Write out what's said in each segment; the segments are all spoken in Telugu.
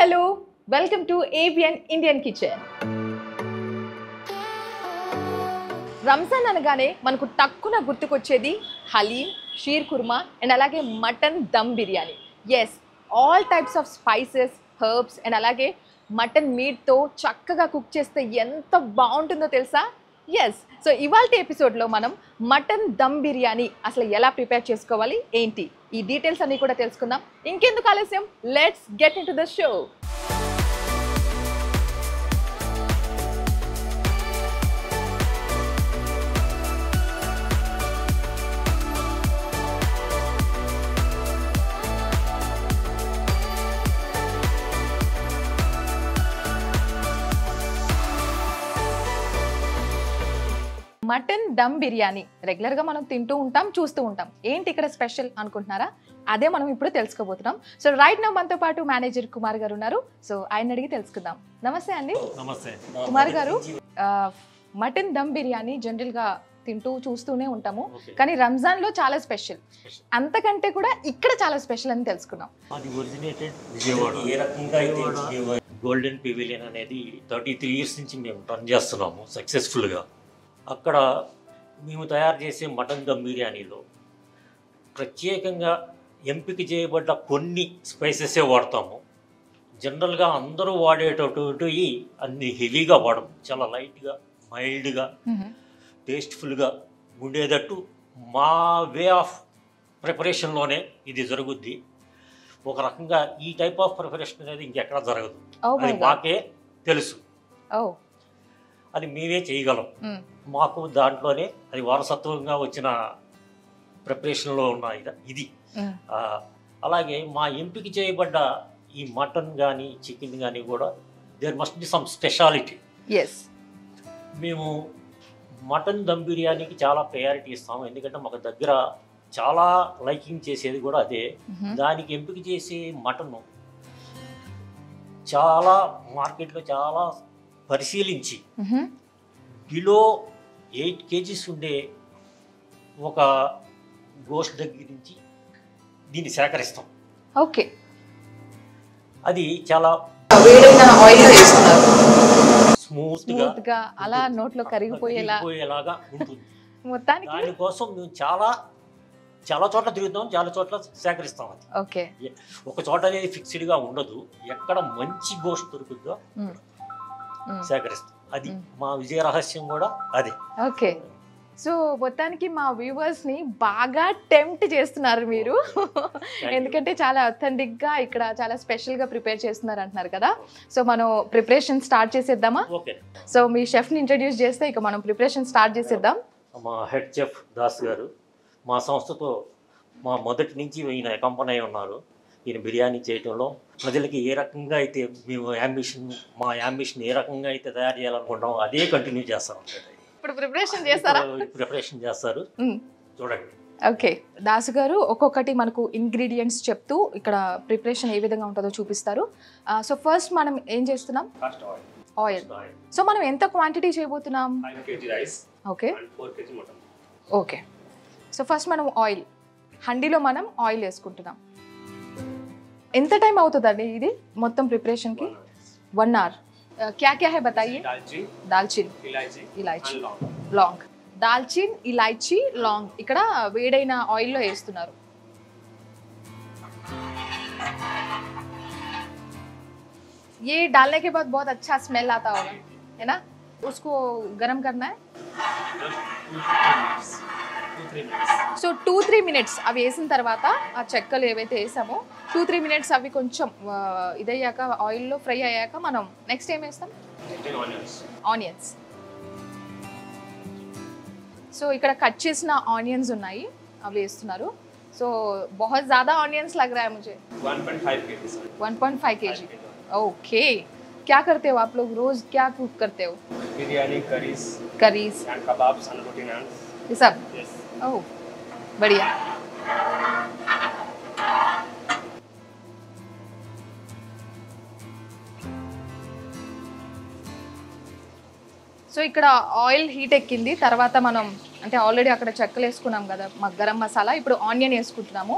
hello. Welcome to ABN Indian Kitchen. Ramzan అనగానే మనకు టక్కున గుర్తుకొచ్చేది హలీం, షీర్ కుర్మా అండ్ అలాగే mutton dum biryani. Yes, all types of spices, herbs and అలాగే మటన్ మీట్తో చక్కగా కుక్ చేస్తే ఎంత బాగుంటుందో తెలుసా? ఎస్, సో ఇవాళ ఎపిసోడ్లో మనం మటన్ దమ్ బిర్యానీ అసలు ఎలా ప్రిపేర్ చేసుకోవాలి ఏంటి ఈ డీటెయిల్స్ అన్నీ కూడా తెలుసుకుందాం. ఇంకెందుకు ఆలస్యం, let's get into the show. Mutton dum biryani రెగ్యులర్గా మనం తింటూ ఉంటాం, చూస్తూ ఉంటాం. ఏంటి ఇక్కడ స్పెషల్ అనుకుంటున్నారా? అదే మనం ఇప్పుడు తెలుసుకోబోతున్నాం. సో రైట్ నౌ మనతో పాటు మేనేజర్ కుమార్ గారు ఉన్నారు. సో ఆయన అడిగి తెలుసుకుందాం. నమస్తే అండి. నమస్తే కుమార్ గారు, మటన్ దమ్ బిర్యానీ జనరల్గా తింటూ చూస్తూనే ఉంటాము, కానీ రంజాన్లో చాలా స్పెషల్. అంతకంటే కూడా ఇక్కడ చాలా స్పెషల్ అని తెలుసుకున్నాం. అది ఒరిజినేటెడ్ విజయవాడ. ఏ రకంగా అయితే గోల్డెన్ పివిలియన్ అనేది 33 years నుంచి మేము రన్ చేస్తున్నాము సక్సెస్ఫుల్గా. అక్కడ మేము తయారు చేసే మటన్ దమ్ బిర్యానీలో ప్రత్యేకంగా ఎంపిక చేయబడ్డ కొన్ని స్పైసెసే వాడతాము. జనరల్గా అందరూ వాడేటటువంటి అన్ని హెవీగా వాడము, చాలా లైట్గా, మైల్డ్గా, టేస్ట్ఫుల్గా ఉండేటట్టు మా వే ఆఫ్ ప్రిపరేషన్లోనే ఇది జరుగుద్ది. ఒక రకంగా ఈ టైప్ ఆఫ్ ప్రిపరేషన్ అనేది ఇంకెక్కడ జరగదు. అది మాకే తెలుసు, అది మేమే చేయగలం. మాకు దాంట్లోనే అది వారసత్వంగా వచ్చిన ప్రిపరేషన్లో ఉన్న ఇది. అలాగే మా ఎంపిక చేయబడ్డ ఈ మటన్ కానీ చికెన్ కానీ కూడా there must be some speciality. మేము మటన్ దమ్ బిర్యానీకి చాలా ప్రయారిటీ ఇస్తాము, ఎందుకంటే మాకు దగ్గర చాలా లైకింగ్ చేసేది కూడా అదే. దానికి ఎంపిక చేసే మటన్ చాలా మార్కెట్లో చాలా పరిశీలించి బిలో 8 kgs ఉండే ఒక గోస్ట్ దగ్గర నుంచి దీన్ని సేకరిస్తాం. ఓకే, అది చాలా స్మూత్గా అలా నోట్లో కరిగిపోయేలాగా ఉంటుంది. మొత్తానికి దానికోసం మేము చాలా చాలా చోట్ల తిరుగుతాం, చాలా చోట్ల సేకరిస్తాం. అది ఓకే, ఒక చోట అనేది ఫిక్స్డ్గా ఉండదు, ఎక్కడ మంచి గోస్ట్ దొరుకుతుందో సేకరిస్తాం. అది మా విజయ రహస్యం కూడా అదే. ఓకే, సో మొత్తానికి మా వ్యూవర్స్ని బాగా టెంప్ట్ చేస్తున్నారు మీరు, ఎందుకంటే చాలా అథెంటిక్గా ఇక్కడ చాలా స్పెషల్గా ప్రిపేర్ చేస్తున్నారు అంటున్నారు కదా. సో మనం ప్రిపరేషన్ స్టార్ట్ చేసేద్దామా? ఓకే, సో మీ షెఫ్ని ఇంట్రడ్యూస్ చేస్తే ఇక మనం ప్రిపరేషన్ స్టార్ట్ చేసేద్దాం. మా హెడ్ చెఫ్ దాస్ గారు మా సంస్థతో మా మొదటి నుంచి ఈయన కంపెనీ ఉన్నారు. ఈయన బిర్యానీ చేయటంలో ప్రజలకి ఏ రకంగా అయితే మేము మా యాంబిషన్ ఏ రకంగా అయితే తయారు చేయాలనుకుంటామో అదే కంటిన్యూ చేస్తాం. ఇప్పుడు ప్రిపరేషన్ చేస్తారా? ప్రిపరేషన్ చేస్తారు, చూడండి. ఓకే, దాసు గారు ఒక్కొక్కటి మనకు ఇంగ్రీడియంట్స్ చెప్తూ ఇక్కడ ప్రిపరేషన్ ఏ విధంగా ఉంటుందో చూపిస్తారు. సో ఫస్ట్ మనం ఏం చేస్తున్నాం? ఆయిల్. సో మనం ఎంత క్వాంటిటీ చేయబోతున్నాం? 5 kg rice. Okay, 4 kg mutton. Okay, so first మనం ఆయిల్, హండీలో మనం ఆయిల్ వేసుకుంటున్నాం. ఎంత టైం అవుతుందండి ఇది మొత్తం ప్రిపరేషన్కి? 1 hour. क्या क्या है बताइए? दालचीन, इलायची, लौंग. दालचीन, इलायची, लौंग ఇక్కడ వేడైన ఆయిల్లో వేస్తున్నారు. ये डालने के बाद बहुत अच्छा स्मेल आता होगा, है ना? उसको गरम करना है. సో 2-3 minutes అవి వేసిన తర్వాత ఆ చెక్కలు ఏవైతే వేసామో 2-3 minutes అవి కొంచెం ఇదయ్యాక ఆయిల్లో ఫ్రై అయ్యాక మనం నెక్స్ట్ ఏం వేస్తాం? ఆనియన్స్. సో ఇక్కడ కట్ చేసిన ఆనియన్స్ ఉన్నాయి, అవి వేస్తున్నారు. సో बहुत ज़्यादा ऑनियंस लग रहा है मुझे. 1.5 kg. ओके, क्या करते हो आप लोग रोज, क्या कुक करते हो? Biryani, curries and kebabs and roti naans. ये सब? Yes. ओह बढ़िया. సో ఇక్కడ ఆయిల్ హీట్ ఎక్కింది, తర్వాత మనం అంటే ఆల్రెడీ అక్కడ చెక్కలు వేసుకున్నాం కదా గరం మసాలా, ఇప్పుడు ఆనియన్ వేసుకుంటున్నాము.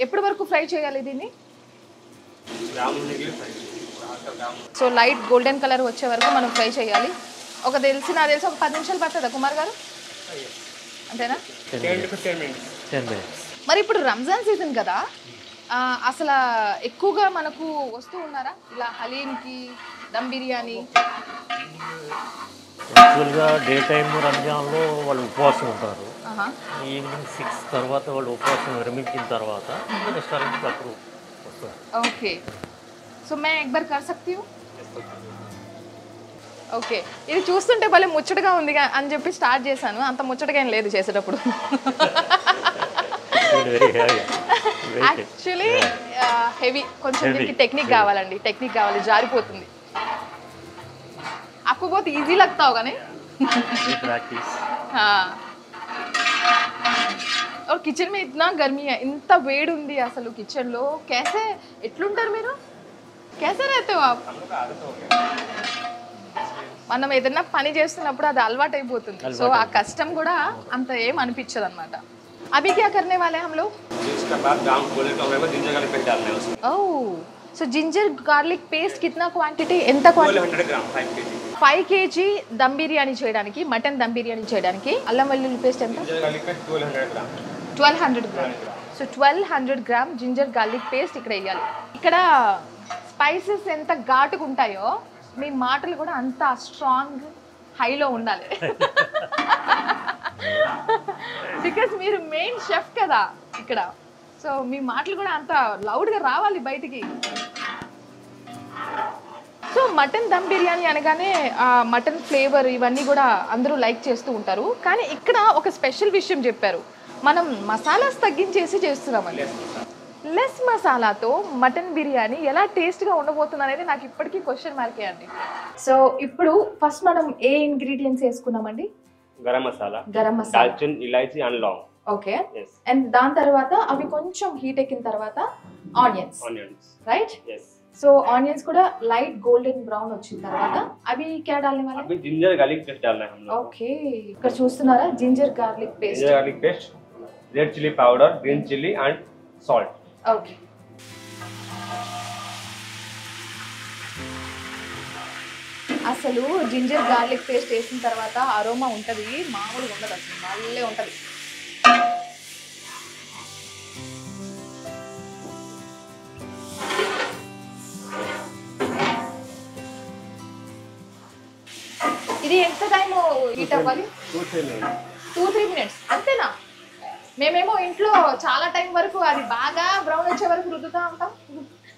ఎప్పటి వరకు ఫ్రై చేయాలి దీన్ని? బ్రౌన్ ఉండేది fry brown. So light golden colour వచ్చే వరకు మనం ఫ్రై చేయాలి. నాకు తెలిసి ఒక 10 నిమిషాలు పడుతుందా కుమార్ గారు? అంతేనా? 10 to 15 minutes. 10 minutes. మరి ఇప్పుడు రంజాన్ సీజన్ కదా, అసలు ఎక్కువగా మనకు వస్తూ ఉన్నారా ఇలా హలీంకి, దమ్ బిర్యానీ? యాక్చువల్గా డే టైమ్ రంజాన్లో వాళ్ళు ఉపవాసం ఉంటారు. ఈవినింగ్ 6 తర్వాత వాళ్ళు ఉపవాసం విరమించిన తర్వాత రెస్టారెంట్కి అప్పుడు వస్తారు. ఓకే. సో మే ఎక్ బార్ కర్ సక్తి హూ? ఓకే. ఇది చూస్తుంటే భలే ముచ్చటగా ఉంది అని చెప్పి స్టార్ట్ చేశాను. అంత ముచ్చటగా ఏం లేదు చేసేటప్పుడు. యాక్చువల్లీ హెవీ, కొంచెం దీనికి టెక్నిక్ కావాలండి, టెక్నిక్ కావాలి, జారిపోతుంది. आपको बहुत इजी लगता होगा नहीं? हाँ. और किचन में इतना गर्मी है, ఇంత వేడి ఉంది అసలు కిచెన్ లో. कैसे ఎట్లుంటారు మీరు? कैसे रहते हो आप? మనం ఏదైనా పని చేస్తున్నప్పుడు అది అలవాటు అయిపోతుంది. సో ఆ కష్టం కూడా అంత ఏం అనిపించదు అనమాట. अभी क्या करने वाले हैं हम लोग? इसके बाद ब्राउन गोल्डन कलर में जिंजर गार्लिक पेस्ट डालना है उसमें. ओह, సో జింజర్ గార్లిక్ పేస్ట్ కిतना క్వాంటిటీ? ఎంత quantity? 1200 gram 5 kg. 5 kg dum biryani చేయడానికి, మటన్ దమ్ బిర్యానీ చేయడానికి అల్లం వెల్లుల్లి పేస్ట్ ఎంత? Ginger garlic paste 1200 gram. 1200 gram. So 1200 gram ginger garlic paste ఇక్కడ వేయాలి. ఇక్కడ స్పైసెస్ ఎంత ఘాటుగా ఉంటాయో మీ మాటలు కూడా అంత స్ట్రాంగ్ హైలో ఉండాలి. బికాస్ మీరు మెయిన్ షెఫ్ కదా ఇక్కడ. సో మీ మాటలు కూడా అంత లౌడ్గా రావాలి బయటికి. సో మటన్ దమ్ బిర్యానీ అనగానే మటన్ ఫ్లేవర్ ఇవన్నీ కూడా అందరూ లైక్ చేస్తూ ఉంటారు. కానీ ఇక్కడ ఒక స్పెషల్ విషయం చెప్పారు, మనం మసాలాస్ తగ్గించేసి చేస్తున్నామని. లెస్ మసాలాతో మటన్ బిర్యానీ ఎలా టేస్ట్గా ఉండబోతుంది అనేది నాకు ఇప్పటికీ క్వశ్చన్ మార్కే అండి. సో ఇప్పుడు ఫస్ట్ మనం ఏ ఇంగ్రీడియంట్స్ వేసుకున్నామండి? గరం మసాలా, దాల్చిన్, ఇలాచీ అండ్ లాంగ్. ఓకే. అండ్ దాని తర్వాత అవి కొంచెం హీట్ ఎక్కిన తర్వాత ఆనియన్స్, రైట్? సో ఆనియన్స్ కూడా లైట్ గోల్డెన్ బ్రౌన్ వచ్చిన తర్వాత అవి क्या डालने वाले? अभी जिंजर गार्लिक पेस्ट डालना है हम लोग. ఓకే. ఇక్కడ చూస్తున్నారా ginger garlic paste, ginger garlic paste, red chilli powder, green chilli and salt. Okay. అసలు జింజర్ గార్లిక్ పేస్ట్ వేసిన తర్వాత అరోమా ఉంటుంది, మామూలుగా ఉండదు, అసలు భలే ఉంటుంది. ఇది ఎంత టైం హీట్ అవ్వాలి? 2-3 minutes అంతేనా? మేమేమో ఇంట్లో చాలా టైం వరకు అది బాగా బ్రౌన్ వచ్చే వరకు రుద్దుతూ ఉంటాం,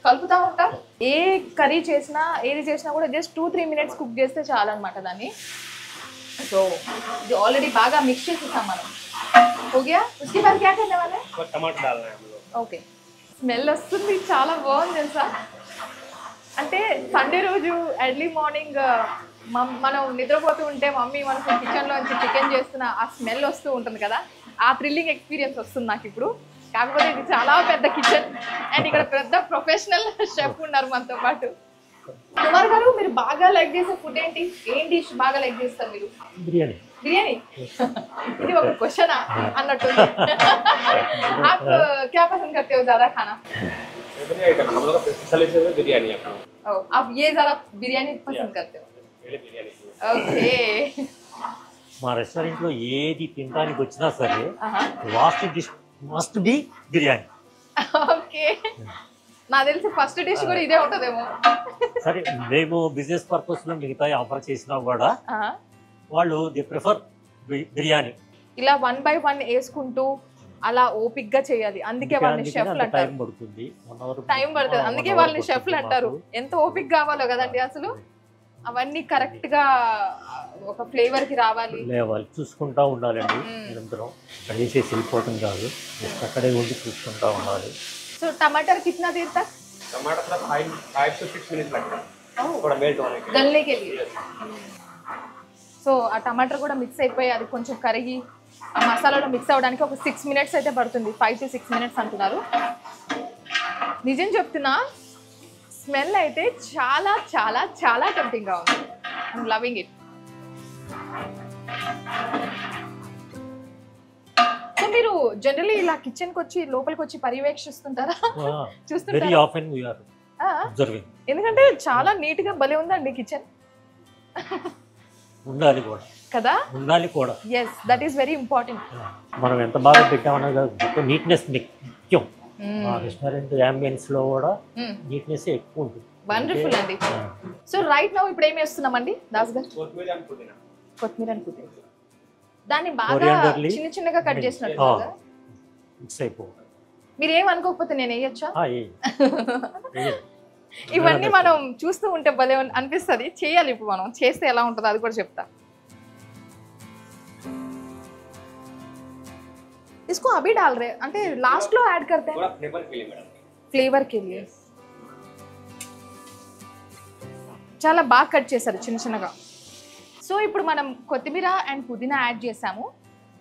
కలుపుతూ ఉంటాం. ఏ కర్రీ చేసినా ఏది చేసినా కూడా జస్ట్ 2-3 minutes కుక్ చేస్తే చాలు అనమాట దాన్ని. సో ఇది ఆల్రెడీ బాగా మిక్స్ చేసేసాం మనం. हो गया. उसके बाद क्या करने वाले हैं? टमाटर डालना है हम लोग. ఓకే. స్మెల్ వస్తుంది, చాలా బాగుంది తెలుసా. అంటే సండే రోజు ఎర్లీ మార్నింగ్ మనం నిద్రపోతూ ఉంటే మమ్మీ మనకు కిచెన్లోంచి చికెన్ చేస్తున్న ఆ స్మెల్ వస్తూ ఉంటుంది కదా, ఆ థ్రిల్లింగ్ ఎక్స్పీరియన్స్ వస్తుంది నాకు ఇప్పుడు. కాకపోతే ఇది చాలా పెద్ద కిచెన్ అండ్ ఇక్కడ పెద్ద ప్రొఫెషనల్ షెఫ్ ఉన్నారు మనతో పాటు. కుమార్ గారు, మీరు బాగా లైక్ చేసే ఫుడ్ ఏంటి? ఏం డిష్ బాగా లైక్ చేస్తారు మీరు? బిర్యానీ. బిర్యానీ? ఇది ఒక క్వశ్చనా అన్నట్టుంది. आप क्या पसंद करते हो ज्यादा खाना? हम लोग का स्पेशल है बिरयानी. आप ये ज्यादा बिरयानी पसंद करते हो? ఓకే. మా రెస్టారెంట్లో ఏది తినడానికి వచ్చినా సరే last dish must be biryani. Okay. నాకు తెలిసి ఫస్ట్ డిష్ కూడా ఇదే ఉంటుందేమో. సరే, మేము బిజినెస్ పర్పస్లో మిగతా ఆఫర్ చేసినా కూడా వాళ్ళు ది ప్రిఫర్ బిర్యానీ. ఇలా 1 by 1 వేసుకుంటూ అలా ఓపిక్ గా చేయాలి, అందుకే వాళ్ళని షెఫ్లు అంటారు. టైం పడుతుంది, అందుకే వాళ్ళని షెఫ్లు అంటారు. ఎంత ఓపిక్ కావాలో కదండి అసలు. అవన్నీ కరెక్ట్ గా ఒక ఫ్లేవర్ కి రావాలి, చూసుకుంటా ఉండాలండి నిరంతరం. అక్కడ వేసేసి వెళ్ళిపోవటం కాదు, అక్కడే ఉండి చూసుకుంటా ఉండాలి. సో టమాటర్ कितना देर तक? टमाटर थोड़ा 5 to 6 minutes लगता है थोड़ा मेल्ट होने के लिए, गलने के लिए. సో ఆ టమాటర్ కూడా మిక్స్ అయిపోయి అది కొంచెం కరిగి ఆ మసాలాలో మిక్స్ అవ్వడానికి ఒక 6 minutes అయితే పడుతుంది. 5 to 6 minutes అంటున్నారు. నిజం చెప్తున్నా, స్మెల్ అయితే చాలా చాలా చాలా టెంప్టింగ్గా ఉంది. I'm loving it. సో మీరు జనరల్లీ ఇలా కిచెన్కి వచ్చి లోపలికి వచ్చి పర్యవేక్షిస్తుంటారా? చూస్తుంటారా? అబ్జర్వింగ్. ఎందుకంటే చాలా నీట్ గా భలే ఉందండి కిచెన్. ఉండాలి కూడా కదా, ఉండాలి కూడా. Yes, that is very important. మనం ఎంత బాగా పెట్టామన్నా కాదు, నీట్నెస్ ముఖ్యం. రెస్టారెంట్ అంబియన్స్ లో కూడా నీట్నెస్ ఎక్కువ ఉంటుంది. వండర్ఫుల్ అండి. సో రైట్ నౌ ఇప్పుడు ఏం వేస్తున్నామండి దాస్ గారు? కొత్తిమీర అండ్ పుదీనా. దాన్ని బాగా చిన్న చిన్నగా కట్ చేసినట్టు మిక్స్ అయిపోవాలి. మీరు ఏం అనుకోకపోతే నేను వేయొచ్చా? వేయాలి. ఇవన్నీ మనం చూస్తూ ఉంటే భలే అనిపిస్తుంది. చేయాలి, ఇప్పుడు మనం చేస్తే ఎలా ఉంటుందో అది కూడా చెప్తా. इसको अभी डाल रहे అంటే లాస్ట్ లో యాడ్ करते हैं ఫ్లేవర్ के लिए. చాలా బాగా కట్ చేశారు చిన్న చిన్నగా. సో ఇప్పుడు మనం కొత్తిమీర అండ్ పుదీనా యాడ్ చేసాము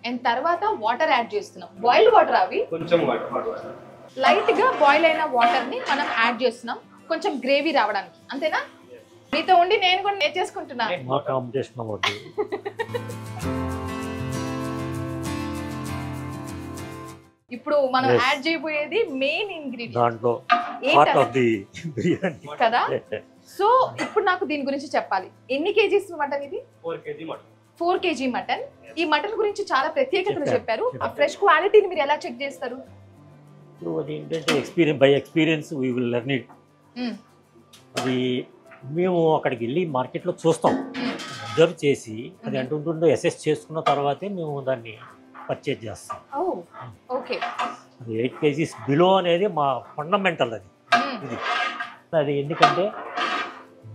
అండ్ తర్వాత వాటర్ యాడ్ చేస్తున్నాం. బాయిల్డ్ వాటర్, అవి కొంచెం వాటర్ లైట్ గా బాయిల్ అయిన వాటర్ ని మనం యాడ్ చేస్తున్నాం కొంచెం గ్రేవీ రావడానికి. అంతేనా? మీతో ఉండి నేను కూడా నేర్చేసుకుంటున్నా. ఇప్పుడు మనం యాడ్ చేయబోయేది మెయిన్ ఇంగ్రీడియంట్ కదా. సో ఇప్పుడు నాకు దీని గురించి చెప్పాలి. ఎన్ని కేజీస్ మటన్ ఇది? 4 kg మటన్. ఈ మటన్ గురించి చాలా ప్రత్యేకతలు చెప్పారు. ఆ ఫ్రెష్ క్వాలిటీని మీరు ఎలా చెక్ చేస్తారు? Experience we will learn it. అది మేము అక్కడికి వెళ్ళి మార్కెట్లో చూస్తాం, అబ్జర్వ్ చేసి అది అంటుంటుందో అసెస్ చేసుకున్న తర్వాతే మేము దాన్ని పర్చేజ్ చేస్తాం. ఓకే. అది 8 kgs బిలో అనేది మా ఫండమెంటల్. అది ఇది అది ఎందుకంటే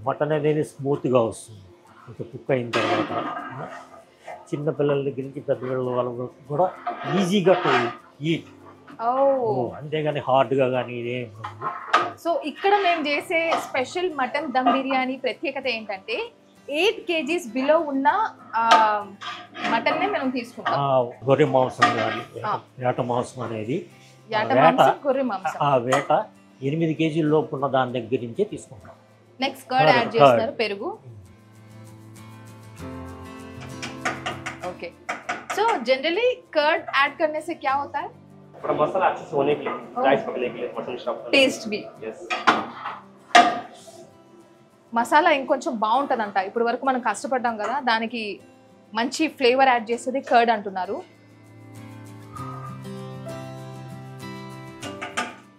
మటన్ అనేది స్మూత్గా వస్తుంది కొంచెం కుక్ అయిన తర్వాత. చిన్నపిల్లల దగ్గర నుంచి పెద్దపిల్లల వాళ్ళకు కూడా ఈజీగా ఈట్, అంతేగాని హార్డ్గా కానీ ఇదేం. సో ఇక్కడ మేము చేసే స్పెషల్ మటన్ దమ్ బిర్యానీ ప్రత్యేకత ఏంటంటే 8 kgs బిలో ఉన్న మటన్ నే మనం తీసుకుంటాం. గొర్రె మాంసం కానీ వేట మాంసం అనేది ఆ వేట 8 kg లోపు ఉన్న దాని దగ్గర నుంచే తీసుకుంటాం. నెక్స్ట్ కర్డ్ యాడ్ చేస్తారు, పెరుగు. Okay. So generally curd add करने से क्या होता है? थोड़ा मसाला अच्छे से होने के लिए, राइस पकने के लिए, मटन स्टफ टेस्ट भी. यस. మసాలా ఇంకొంచెం బాగుంటుందంట. ఇప్పుడు వరకు మనం కష్టపడ్డాం కదా, దానికి మంచి ఫ్లేవర్ యాడ్ చేసేది కర్డ్ అంటున్నారు.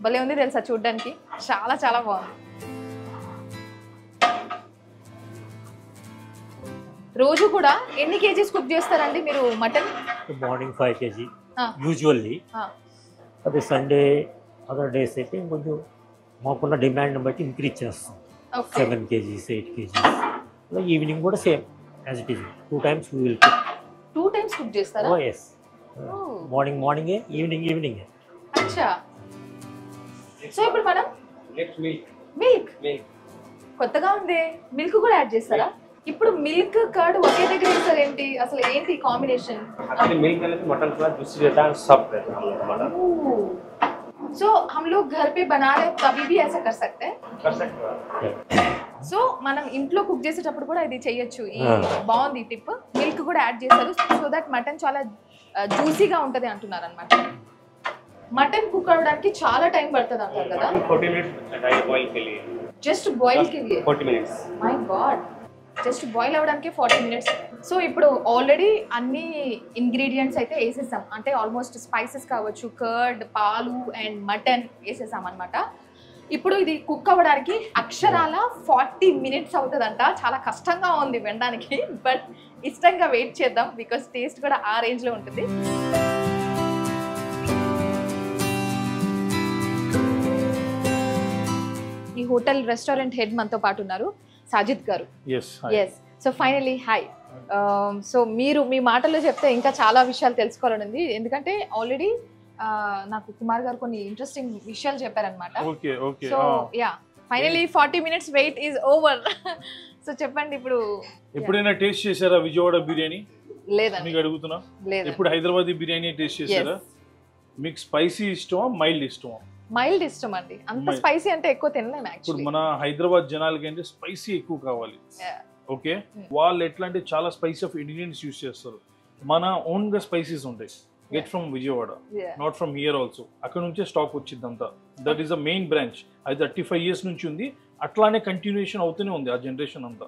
భలే ఉంది తెలుసా చూడడానికి, చాలా చాలా బాగుంది. రోజు కూడా ఎన్ని కేజీస్ కుక్ చేస్తారండి మీరు మటన్? Morning 5 kg usually. అదే సండే అదర్ డేస్ అయితే కొంచెం మాకున్న డిమాండ్ని బట్టి ఇంక్రీజ్ చేస్తాం. 7 kgs 8 kgs. ఈవినింగ్ కూడా same as it is 2 times we will cook. 2 times cook చేస్తారా? ఓ yes. Morning evening. అచ్చా. సో ఇప్పుడు మనం నెక్స్ట్ మిల్క్ కొత్తగా ఉంది. మిల్క్ కూడా యాడ్ చేస్తారా? ఇప్పుడు మిల్క్ కర్డ్ ఒకే దగ్గర వేస్తారు ఏంటి? అసలు ఏంటి కాంబినేషన్? एक्चुअली मिल्क डालने से मटन थोड़ा जूसी रहता है, सॉफ्ट रहता है मटन. सो हम लोग घर पे बना रहे तभी भी ऐसा कर सकते हैं. సో మనం ఇంట్లో కుక్ చేసేటప్పుడు కూడా ఇది చేయొచ్చు. ఈ బాగుంది టిప్. మిల్క్ కూడా యాడ్ చేస్తారు సో దట్ మటన్ చాలా జ్యూసీగా ఉంటది అంటున్నారు అన్నమాట. మటన్ కుక్ అవడానికి చాలా టైం పడుతుంది అంటారు కదా? 40 मिनट्स बॉईल के लिए. జస్ట్ బాయిల్ के लिए 40 minutes. My God, just boil అవ్వడానికి 40 minutes. సో ఇప్పుడు ఆల్రెడీ అన్ని ఇంగ్రీడియంట్స్ అయితే వేసేసాం, అంటే ఆల్మోస్ట్ స్పైసెస్ కావచ్చు, కర్డ్, పాలు అండ్ మటన్ వేసేసాం అనమాట. ఇప్పుడు ఇది కుక్ అవ్వడానికి అక్షరాల 40 minutes అవుతుందంట. చాలా కష్టంగా ఉంది వినడానికి, బట్ ఇష్టంగా వెయిట్ చేద్దాం బికాస్ టేస్ట్ కూడా ఆ రేంజ్లో ఉంటుంది. ఈ హోటల్ రెస్టారెంట్ హెడ్ మనతో పాటు ఉన్నారు, సాజిద్ గారు. yes so finally hi. So మీరు మీ మాటల్లో చెప్తే ఇంకా చాలా విషయాలు తెలుసుకోవాలని ఉంది, ఎందుకంటే ఆల్రెడీ నాకు కుమార్ గారు కొన్ని ఇంట్రెస్టింగ్ విషయాలు చెప్పారనమాట. So yeah finally 40 minutes wait is over. So చెప్పండి ఇప్పుడు. ఎప్పుడైనా టేస్ట్ చేశారా విజయవాడ బిర్యానీ? లేదండి, మీకు అడుగుతున్నా. లేదు. ఇప్పుడు హైదరాబాదీ బిర్యానీ టేస్ట్ చేశారా? మీకు స్పైసీ ఇష్టమా మైల్డ్ ఇష్టమా? మైల్డ్ ఇష్టం అండి, అంత స్పైసీ అంటే ఎక్కువ తినలేను ఇప్పుడు యాక్చువల్లీ. మన హైదరాబాద్ జనాలకి అంటే స్పైసీ ఎక్కువ కావాలి. ఓకే, వాళ్ళు ఎట్లా అంటే చాలా స్పైసీ ఆఫ్ ఇంగ్రీడియంట్స్ యూస్ చేస్తారు. మన ఓన్ గా స్పైసీస్ ఉంటాయి. Get from Vijayawada, Yeah. Not from here also. అక్కడ నుంచే స్టాక్ వచ్చిందంతా. That is the main branch. అది 35 years నుంచి ఉంది, అట్లానే కంటిన్యూషన్ అవుతూనే ఉంది ఆ జనరేషన్ అంతా.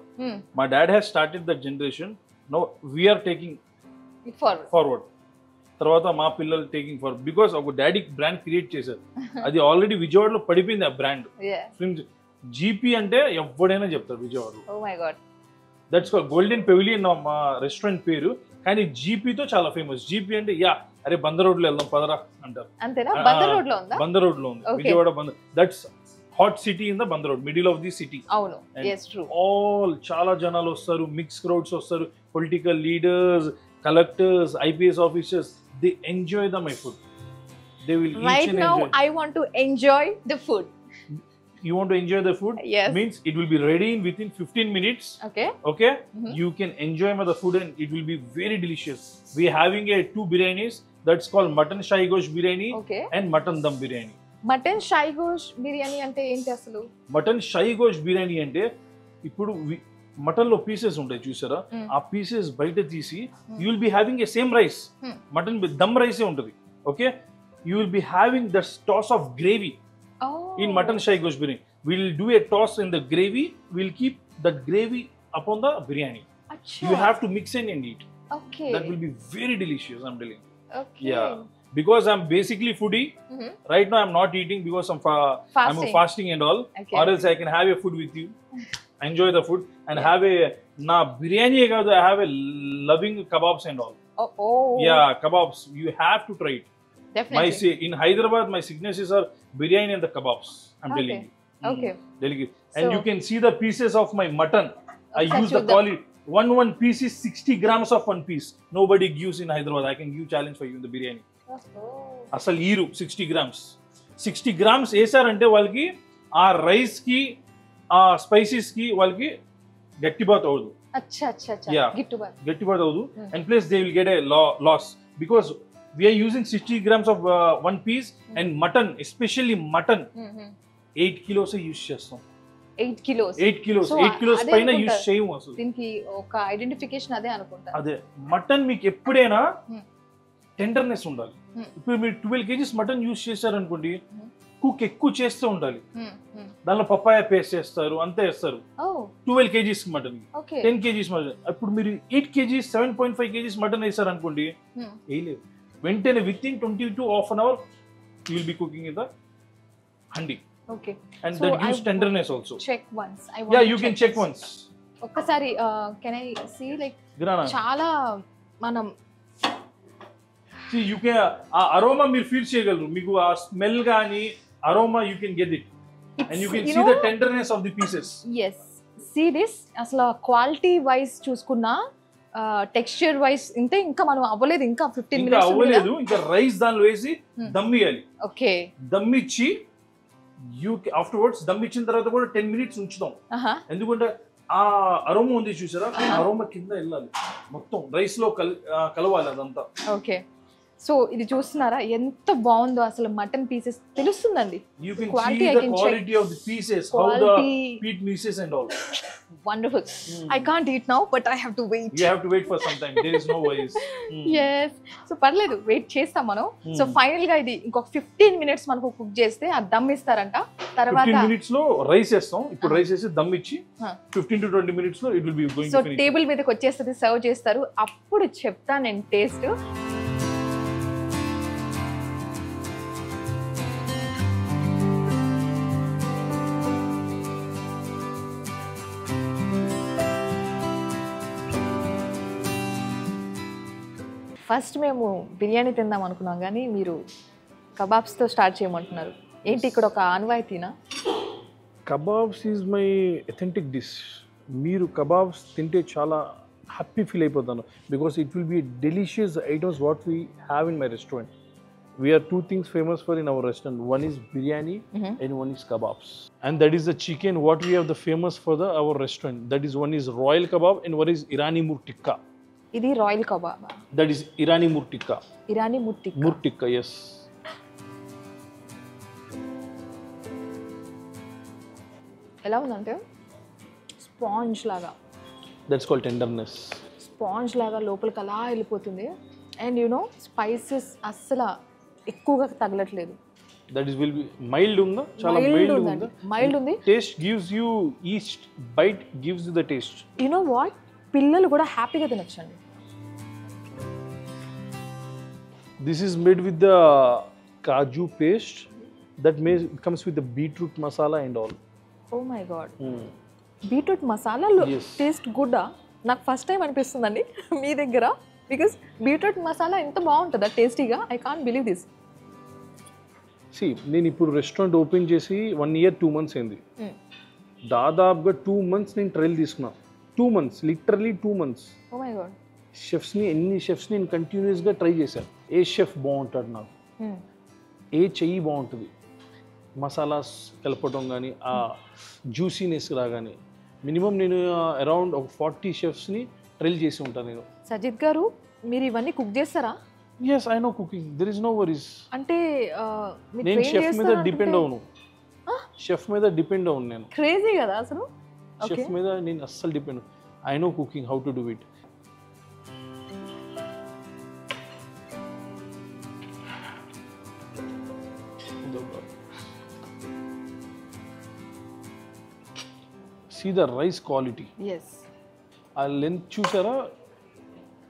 మా dad has started that generation, now we are taking forward. తర్వాత మా పిల్లలు టేకింగ్ ఫార్వర్డ్, బికాస్ ఒక డాడీ బ్రాండ్ క్రియేట్ చేశారు. అది ఆల్రెడీ విజయవాడలో పడిపోయింది ఆ బ్రాండ్. ఫిల్మ్స్ జీపీ అంటే ఎవడైనా చెప్తారు విజయవాడలో. Oh my god. That's called golden pavilion మా రెస్టారెంట్ పేరు. కానీ జీపీతో చాలా ఫేమస్. జీపీ అంటే యా అరే బందర్ రోడ్ లో వెళ్దాం పదరా అంటారు. అంతేనా? బందర్ రోడ్ లో ఉందా? బందర్ రోడ్ లో ఉంది Okay. Vijayawada Bandar. That's hot city in the Bandar road, middle of the city. అవును, yes true. ఆల్ చాలా జనాలు వస్తారు, మిక్స్ క్రౌడ్స్ వస్తారు, political leaders, collectors, IPS officers. They enjoy the my food. They will eat Right and now enjoy. I want to enjoy the food. You want to enjoy the food? Yes. Means it will be ready in within 15 minutes. Okay. Okay, you can enjoy the food and it will be very delicious. We are having a 2 biryanis, that's called mutton shahi gosh biryani Okay. and mutton dum biryani. Mutton shahi gosht biryani అంటే ఏంటి అసలు? మటన్ షాయి గోష్ బిర్యానీ అంటే ఇప్పుడు మటన్ లో పీసెస్ ఉంటాయి చూసారా, ఆ పీసెస్ బయట తీసి you will be having a same rice, mutton dum రైసే ఉంటుంది. Okay, you will be having the toss of gravy in mutton shahi gosh biryani. We'll do a toss in the gravy, we'll keep the gravy upon the biryani. అచ్చా. You have to mix in and eat. Okay. That will be very delicious, I'm telling you. Okay. Yeah, because I'm basically foodie. Right now I'm not eating because I'm I'm fasting and all. Okay. Or else I can have a food with you, enjoy the food and have a biryani kaadu, I have a loving kebabs and all. Oh. Yeah, kebabs, you have to try it. Definitely. In Hyderabad, my signatures are biryani and the kebabs. I'm telling you. Okay. Delicate. And So- you can see the pieces of my mutton. I Such use the with quality. One piece is 60 grams of one piece. Nobody gives in Hyderabad. I can give challenge for you in the biryani. అసలు ఈరు 60 grams. 60 grams వేసారంటే వాళ్ళకి ఆ రైస్ కి ఆ స్పైసెస్ కి వాళ్ళకి గట్టిబాత్ అవ్వదు. అచ్చా అచ్చా అచ్చా. Yeah. గట్టిబాత్ అవ్వదు. And plus they will get a loss because we are using 60 grams of one piece and mutton, especially mutton, 8 kilos use చేస్తాం. 8 kilos. 8 kilos. So, 8 kilos అదే పైన అనుకుంటా. యూస్ చేయము అసలు. దీనికి ఒక ఐడెంటిఫికేషన్ అదే అనుకుంటా. అదే మటన్ మీకు ఎప్పుడైనా టెండర్నెస్ ఉండాలి. ఇప్పుడు మీరు 12 kgs మటన్ యూస్ చేశారనుకోండి, కుక్ ఎక్కువ చేస్తూ ఉండాలి. దానిలో పప్పాయ పేస్ట్ చేస్తారు, అంతే వేస్తారు. 12 kgs మటన్, 10 kgs మటన్. అప్పుడు మీరు 8 kgs 7.5 kgs మటన్ వేసారు అనుకోండి, వేయలేదు. వెంటనే with in 20 to half an hour you will be cooking in the handi. Okay. And so that gives tenderness also. Check once. I want Yeah, to you can check once. ఒక్కసారి can I see like Grana. చాలా మనం See, you can ఆ అరోమా మీరు ఫీల్ చేయగలరు. మీకు ఆ స్మెల్ గానీ aroma you can get it. And you can see the tenderness of the pieces. yes, see this అసలు క్వాలిటీ వైస్ చూసుకున్నా టెక్స్చర్ వైస్ ఇంతే, ఇంకా మనం అవ్వలేదు, ఇంకా 15 ఇంకా minutes అవ్వలేదు. ఇంకా రైస్ దానిలో వేసి దమ్ ఇయ్యాలి. ఓకే. దమ్ ఇచ్చి ఆఫ్టర్వర్డ్స్ దమ్ ఇచ్చిన తర్వాత కూడా 10 minutes ఉంచుదాం. ఎందుకంటే ఆ అరోమా ఉంది చూసారా, అరోమా కింద వెళ్ళాలి, మొత్తం రైస్ లో కలవాలి అదంతా. ఓకే. సో ఇది చూస్తున్నారా ఎంత బాగుందో అసలు మటన్ పీసెస్ తెలుస్తుందండి. You can Quality, see I the can quality of the pieces, how Quality. the meat pieces and all. Wonderful. I can't eat now but I have to wait. You have to wait for some time. There is no ways. yes. So పర్లేదు, వెయిట్ చేస్తాం మనం. సో ఫైనల్ గా ఇది ఇంకొక 15 minutes మనకు కుక్ చేస్తే ఆ దమ్ ఇస్తారంట. తర్వాత 15 minutes లో రైస్ వేస్తాం. ఇప్పుడు రైస్ వేసి దమ్ ఇచ్చి 15 to 20 minutes లో it will be going so to finish. Table మీదకి వచ్చేస్తుంది, సర్వ్ చేస్తారు. అప్పుడు చెప్తాను నేను టేస్ట్. ఫస్ట్ మేము బిర్యానీ తిందాం అనుకున్నాం కానీ మీరు కబాబ్స్తో స్టార్ట్ చేయమంటున్నారు. ఏంటి ఇక్కడ ఒక ఆన్వాయితీనా? Kebabs is my authentic dish. మీరు కబాబ్స్ తింటే చాలా హ్యాపీ ఫీల్ అయిపోతాను. Because it will be delicious items what we have in my restaurant. We are 2 things famous for in our restaurant. One is biryani and one is kebabs. And that is the chicken what we have the famous for our restaurant. That is one is royal kebab and one is Irani murtikka. ఇది royal kebab. That is Irani murtikka. Irani murtikka. Murtikka, yes. ఎలా ఉందంటే స్పాంజ్ లాగా. That's called tenderness. స్పాంజ్ లాగా లోపలికి అలా వెళ్ళిపోతుంది. అండ్ యూనో స్పైసెస్ అస్సలు ఎక్కువగా తగలట్లేదు. That is will be mild ఉందా, చాలా మైల్డ్ ఉందా, మైల్డ్ ఉంది. Taste gives you, each bite gives you the taste. You know what, పిల్లలు కూడా హ్యాపీగా తినొచ్చండి. This is made with the kaju paste that comes with the beetroot masala and all. Oh my god, beetroot మసాలాలు టేస్ట్ గుడ్డా? నాకు ఫస్ట్ టైం అనిపిస్తుందండి మీ దగ్గర, బికాస్ బీట్రూట్ మసాలా ఎంత బాగుంటుందా టేస్టీగా. I can't believe this. నేను ఇప్పుడు రెస్టారెంట్ ఓపెన్ చేసి 1 year 2 months అయింది. దాదాపుగా 2 months నేను ట్రయల్ తీసుకున్నా. 2 months, literally 2 months. Oh my God. ఎన్ని షెఫ్స్ని నేను కంటిన్యూస్గా ట్రై చేశాను. ఏ షెఫ్ బాగుంటాడు నాకు, ఏ చెయ్యి బాగుంటుంది, మసాలాస్ కలపడం కానీ ఆ జ్యూసీనెస్ రాగానే మినిమం నేను అరౌండ్ ఒక 40 షెఫ్స్ని ట్రైల్ చేసి ఉంటాను నేను. సజిత్ గారు, మీరు ఇవన్నీ కుక్ చేస్తారా? Yes, I know cooking, there is no worries. అంటే నేను షెఫ్ మీద డిపెండ్ అవును, షెఫ్ మీద డిపెండ్ అవును నేను. క్రేజీ కదా అసలు. షెఫ్ మీద నేను అస్సలు depend. I know cooking, how to do it. See the rice quality. Yes. ఆ లెంత్ చూసారా,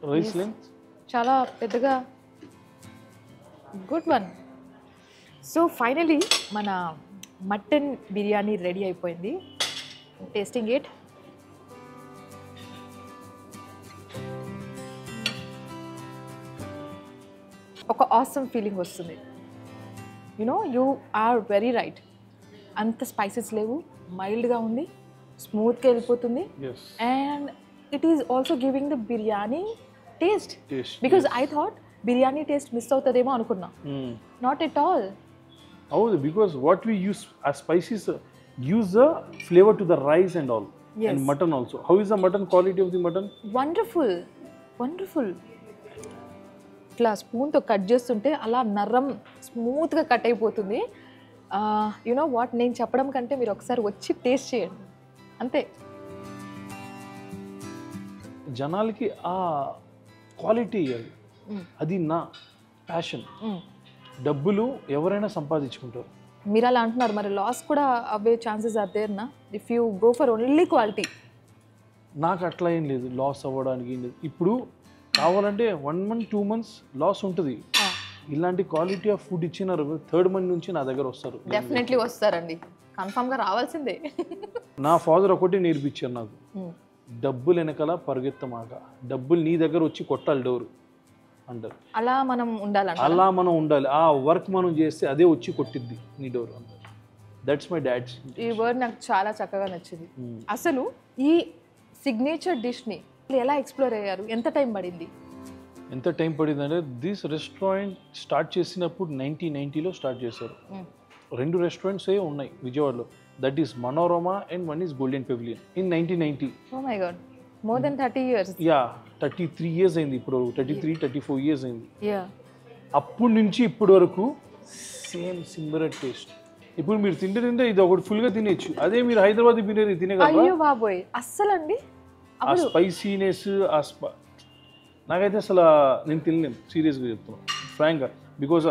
రైస్ లెంత్ చాలా పెద్దగా. Good one. సో ఫైనలీ మన మటన్ బిర్యానీ రెడీ అయిపోయింది. Tasting it. ఒక ఆసమ్ ఫీలింగ్ వస్తుంది. You know, you are very right. అంత స్పైసెస్ లేవు, మైల్డ్గా ఉంది, స్మూత్గా వెళ్ళిపోతుంది. And it is also giving the biryani taste. Because I thought biryani taste miss అవుతుందేమో అనుకున్నా. Not at all. అవును, బికాస్ వాట్ వి యూస్ ఆ spices gives the flavour to the rice and all. And mutton also. How is the mutton quality of the mutton? Wonderful, wonderful. ఇట్లా స్పూన్తో కట్ చేస్తుంటే అలా నర్రం స్మూత్గా కట్ అయిపోతుంది. యునో వాట్, నేను చెప్పడం కంటే మీరు ఒకసారి వచ్చి టేస్ట్ చేయండి అంతే. జనాలకి ఆ క్వాలిటీ ఇవ్వాలి, అది నా ప్యాషన్. డబ్బులు ఎవరైనా సంపాదించుకుంటారు. మీరు అలా అంటున్నారు, మరి లాస్ కూడా అవే ఛాన్సెస్ ఆర్ దేర్ నా if you go for only quality. నాకు అట్లా ఏం లేదు, లాస్ అవ్వడానికి ఏం లేదు. ఇప్పుడు కావాలంటే 1 month 2 months లాస్ ఉంటుంది. ఇలాంటి క్వాలిటీ ఆఫ్ ఫుడ్ ఇచ్చినారు, 3rd month నుంచి నా దగ్గర వస్తారు. డెఫినెట్లీ వస్తారండి, కన్ఫర్మ్గా రావాల్సిందే. నా ఫాదర్ ఒకటి నేర్పించారు నాకు, డబ్బులు వెనకాల పరిగెత్తమాక, డబ్బులు నీ దగ్గర వచ్చి కొట్టాలి డోరు అంటారు. అలా మనం ఉండాలి, అలా మనం ఉండాలి. ఆ వర్క్ మనం చేస్తే అదే వచ్చి కొట్టిద్ది నీ డోర్ అంటారు. That's my dad's. ఈ వర్డ్ నాకు చాలా చక్కగా నచ్చింది. అసలు ఈ సిగ్నేచర్ డిష్ని ఎలా ఎక్స్ప్లోర్ అయ్యారు? ఎంత టైం పడింది? ఎంత టైం పడింది అంటే, దిస్ రెస్టారెంట్ స్టార్ట్ చేసినప్పుడు 1990లో స్టార్ట్ చేశారు. 2 రెస్టారెంట్స్ ఉన్నాయి విజయవాడలో. That is Manorama and one is Golden Pavilion in 1990. Oh my God, more than 30 years. Yeah, 33 years అయింది. ఇప్పుడు 33-34 years అయింది. యా, అప్పటి నుంచి ఇప్పటి వరకు సేమ్ సిమిలర్ టేస్ట్. ఇప్పుడు మీరు తింటే ఇది ఒకటి ఫుల్గా తినేచ్చు. అదే మీరు హైదరాబాద్ బిర్యానీ తినేగలరా? అయ్యో బాబోయ్, అస్సలు అండి. ఆ స్పైసీనెస్, నాకైతే అసలు నేను తినలేను, సీరియస్గా చెప్తున్నాను ఫ్రాంక్గా. బికాజ్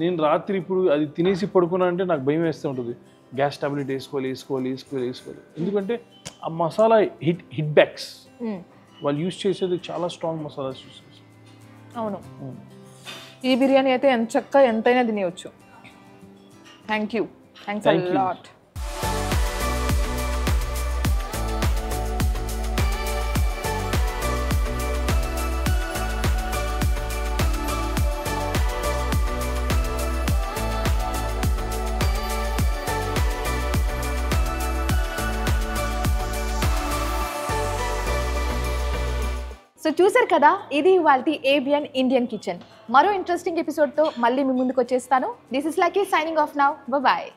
నేను రాత్రి ఇప్పుడు అది తినేసి పడుకున్నా అంటే నాకు భయం వేస్తూ ఉంటుంది. గ్యాస్ టాబ్లెట్ వేసుకోవాలి. ఎందుకంటే ఆ మసాలా హిట్ బ్యాక్స్ వాళ్ళు యూజ్ చేసేది చాలా స్ట్రాంగ్ మసాలాస్ యూజ్ చేస్తారు. అవును, ఈ బిర్యానీ అయితే ఎంతైనా తినేయచ్చు. Thank you, thanks a lot. So చూసారు కదా, ఇది ఇవాల్టి ఏబిఎన్ ఇండియన్ కిచెన్. మరో ఇంట్రెస్టింగ్ ఎపిసోడ్తో మళ్ళీ మీ ముందుకు వచ్చేస్తాను. This is Lucky signing off now. Bye.